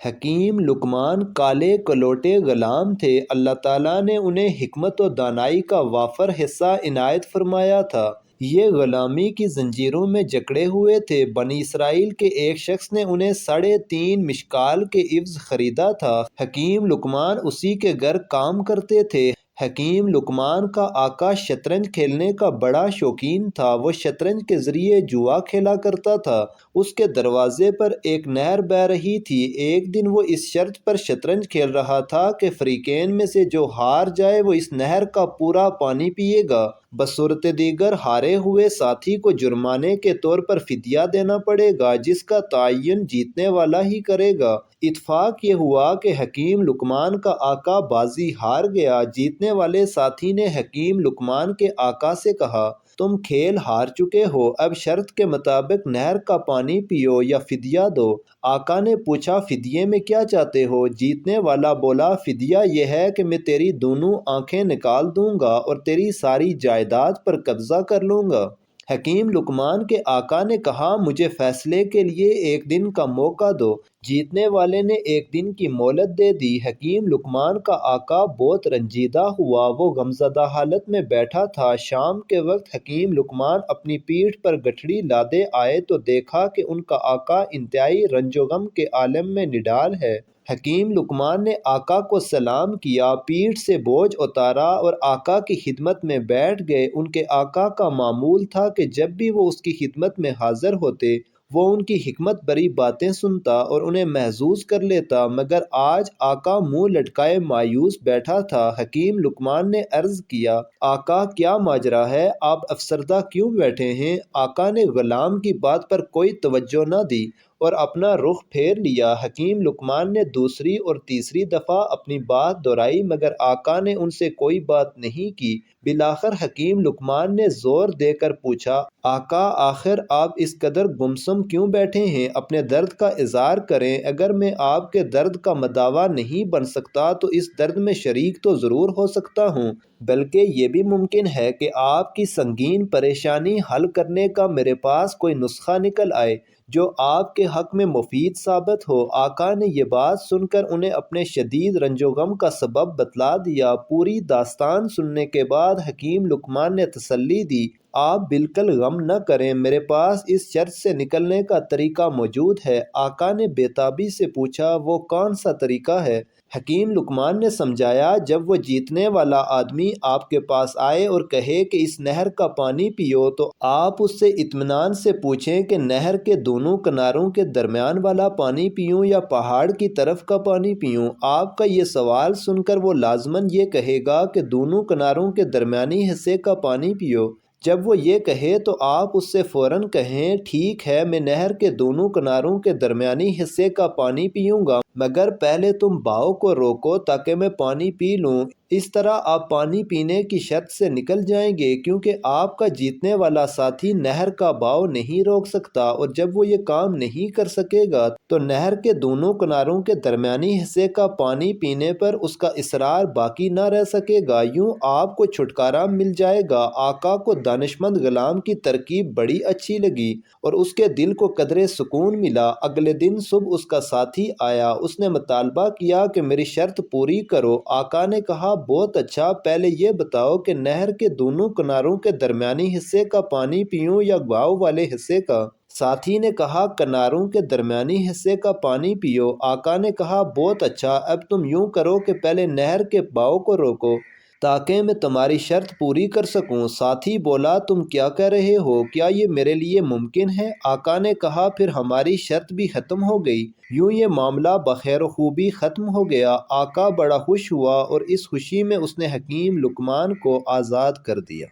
حکیم لقمان کالے کلوٹے غلام تھے۔ اللہ تعالیٰ نے انہیں حکمت و دانائی کا وافر حصہ عنایت فرمایا تھا۔ یہ غلامی کی زنجیروں میں جکڑے ہوئے تھے۔ بنی اسرائیل کے ایک شخص نے انہیں 3.5 مشکال کے عوض خریدا تھا۔ حکیم لقمان اسی کے گھر کام کرتے تھے۔ حکیم لقمان کا آقا شطرنج کھیلنے کا بڑا شوقین تھا۔ وہ شطرنج کے ذریعے جوا کھیلا کرتا تھا۔ اس کے دروازے پر ایک نہر بہہ رہی تھی۔ ایک دن وہ اس شرط پر شطرنج کھیل رہا تھا کہ فریقین میں سے جو ہار جائے وہ اس نہر کا پورا پانی پیے گا۔ بصورت دیگر ہارے ہوئے ساتھی کو جرمانے کے طور پر فدیہ دینا پڑے گا، جس کا تعین جیتنے والا ہی کرے گا۔ اتفاق یہ ہوا کہ حکیم لقمان کا آقا بازی ہار گیا۔ جیتنے والے ساتھی نے حکیم لقمان کے آقا سے کہا، تم کھیل ہار چکے ہو، اب شرط کے مطابق نہر کا پانی پیو یا فدیہ دو۔ آقا نے پوچھا، فدیے میں کیا چاہتے ہو؟ جیتنے والا بولا، فدیہ یہ ہے کہ میں تیری دونوں آنکھیں نکال دوں گا اور تیری ساری جائیداد پر قبضہ کر لوں گا۔ حکیم لقمان کے آقا نے کہا، مجھے فیصلے کے لیے 1 دن کا موقع دو۔ جیتنے والے نے 1 دن کی مہلت دے دی۔ حکیم لقمان کا آقا بہت رنجیدہ ہوا۔ وہ غمزدہ حالت میں بیٹھا تھا۔ شام کے وقت حکیم لقمان اپنی پیٹھ پر گٹھڑی لادے آئے تو دیکھا کہ ان کا آقا انتہائی رنج و غم کے عالم میں نڈال ہے۔ حکیم لقمان نے آقا کو سلام کیا، پیٹھ سے بوجھ اتارا اور آقا کی خدمت میں بیٹھ گئے۔ ان کے آقا کا معمول تھا کہ جب بھی وہ اس کی خدمت میں حاضر ہوتے، وہ ان کی حکمت بری باتیں سنتا اور انہیں محظوظ کر لیتا، مگر آج آقا منہ لٹکائے مایوس بیٹھا تھا۔ حکیم لقمان نے عرض کیا، آقا کیا ماجرا ہے؟ آپ افسردہ کیوں بیٹھے ہیں؟ آقا نے غلام کی بات پر کوئی توجہ نہ دی اور اپنا رخ پھیر لیا۔ حکیم لقمان نے دوسری اور تیسری دفعہ اپنی بات دہرائی مگر آقا نے ان سے کوئی بات نہیں کی۔ بالآخر حکیم لقمان نے زور دے کر پوچھا، آقا آخر آپ اس قدر گمسم کیوں بیٹھے ہیں؟ اپنے درد کا اظہار کریں۔ اگر میں آپ کے درد کا مداوا نہیں بن سکتا تو اس درد میں شریک تو ضرور ہو سکتا ہوں، بلکہ یہ بھی ممکن ہے کہ آپ کی سنگین پریشانی حل کرنے کا میرے پاس کوئی نسخہ نکل آئے جو آپ کے حق میں مفید ثابت ہو۔ آقا نے یہ بات سن کر انہیں اپنے شدید رنج و غم کا سبب بتلا دیا۔ پوری داستان سننے کے بعد حکیم لقمان نے تسلی دی، آپ بالکل غم نہ کریں، میرے پاس اس شرط سے نکلنے کا طریقہ موجود ہے۔ آقا نے بے تابی سے پوچھا، وہ کون سا طریقہ ہے؟ حکیم لقمان نے سمجھایا، جب وہ جیتنے والا آدمی آپ کے پاس آئے اور کہے کہ اس نہر کا پانی پیو تو آپ اس سے اطمینان سے پوچھیں کہ نہر کے دونوں کناروں کے درمیان والا پانی پیوں یا پہاڑ کی طرف کا پانی پیوں؟ آپ کا یہ سوال سن کر وہ لازماً یہ کہے گا کہ دونوں کناروں کے درمیانی حصے کا پانی پیو۔ جب وہ یہ کہے تو آپ اس سے فوراً کہیں، ٹھیک ہے میں نہر کے دونوں کناروں کے درمیانی حصے کا پانی پیوں گا، مگر پہلے تم بہاؤ کو روکو تاکہ میں پانی پی لوں۔ اس طرح آپ پانی پینے کی شرط سے نکل جائیں گے، کیونکہ آپ کا جیتنے والا ساتھی نہر کا بہاؤ نہیں روک سکتا، اور جب وہ یہ کام نہیں کر سکے گا تو نہر کے دونوں کناروں کے درمیانی حصے کا پانی پینے پر اس کا اصرار باقی نہ رہ سکے گا۔ یوں آپ کو چھٹکارا مل جائے گا۔ آقا کو دانشمند غلام کی ترکیب بڑی اچھی لگی اور اس کے دل کو قدرے سکون ملا۔ اگلے دن صبح اس کا ساتھی آیا۔ اس نے مطالبہ کیا کہ میری شرط پوری کرو۔ آقا نے کہا، بہت اچھا، پہلے یہ بتاؤ کہ نہر کے دونوں کناروں کے درمیانی حصے کا پانی پیوں یا بہاؤ والے حصے کا؟ ساتھی نے کہا، کناروں کے درمیانی حصے کا پانی پیو۔ آقا نے کہا، بہت اچھا، اب تم یوں کرو کہ پہلے نہر کے بہاؤ کو روکو تاکہ میں تمہاری شرط پوری کر سکوں۔ ساتھی بولا، تم کیا کہہ رہے ہو؟ کیا یہ میرے لیے ممکن ہے؟ آقا نے کہا، پھر ہماری شرط بھی ختم ہو گئی۔ یوں یہ معاملہ بخیر و خوبی ختم ہو گیا۔ آقا بڑا خوش ہوا اور اس خوشی میں اس نے حکیم لقمان کو آزاد کر دیا۔